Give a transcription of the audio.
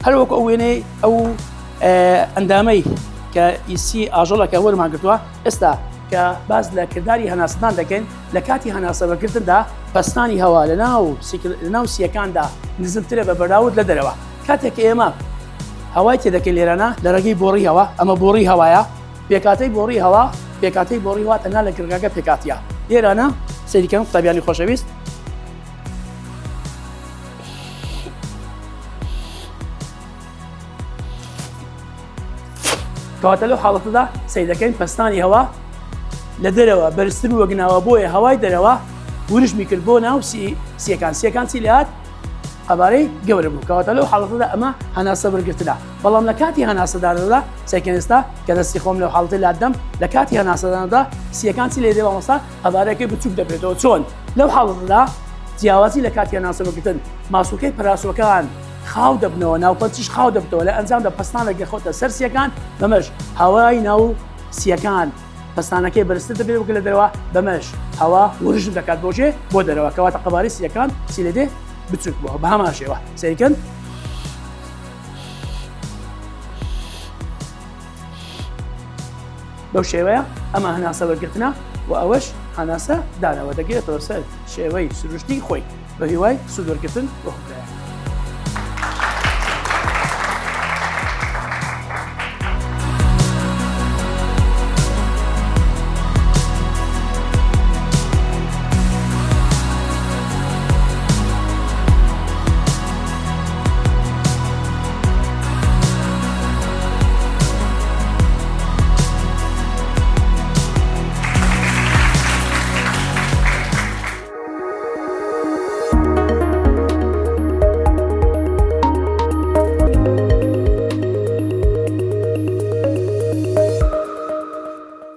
هەر وەک ئەو وێنەی ئەو ئەندامەی کە ئیسی ئاژەڵەکە وەرمان گرتووە ئێستا کە باز لە کردداری هەناسەدان دەکەین لە کاتی هەناسەبەکردندا پەستانی هەوا لە ناو سیەکاندا نزمترە بە بەراورد لە دەرەوە کاتێک ئێمە هەوای تێدەکەین لێرانە لە ڕێگەی بۆڕی هەوا ئەمە بۆڕی هەوایە پێکاتەی بۆڕی هەوا پێکاتەی بۆڕی هەوا تەنها لە گرگاکە پێکاتیە لێرانە سەیریکەم قوتابیانی خۆشەویست کەواتە لەو حاڵەتەدا سەیر دەکەین پەستانی هەوا لە دەرەوە بەرزتر وەگناوە بۆیە هەوای دەرەوە ورژمی کرد بۆ ناو سیەکان چی لات قەبارەی گەورە بوو کەواتە لەو حاڵەتەدا ئەمە هەناسە وەرگرتنە بەڵام لە کاتی هەناسەدانەدا سەیکەنستا کە دەستی خۆم لەو حاڵەتی لادەم لە کاتی هەناسەدانەدا سیەکان چی لێ دێ مامۆستا قەبارەکەی بچووک دەبێتەوە چۆن لەو حاڵەتەدا جیاوازی لە کاتی هەناسە وەرگرتن ماسوولکەی پەراسۆکان خاو دەبنەوە ناوپەنجیش خاو دەبتەوە لە ئەنجامدا پەستانێک خۆتە سەر سیەکان بەمەش هەوای ناو سیەکان پەستانەکەی بەرزتر دەبێت وەک لە دەرەوە بەمەش هەوا ورژم دەکات بۆچێ بۆ دەرەوە کەواتە قەبارەی سیەکان چی لێ دێ بچووک بووە بە هەمان شێوە سەیرکەن بەو شێوەیە ئەمە هەناسە وەرگرتنە و ئەوەش هەناسە دانەوە دەگرێتەوە سەر شێوەی سروشتی خۆی بە هیوای سوودوەرگرتن وەکو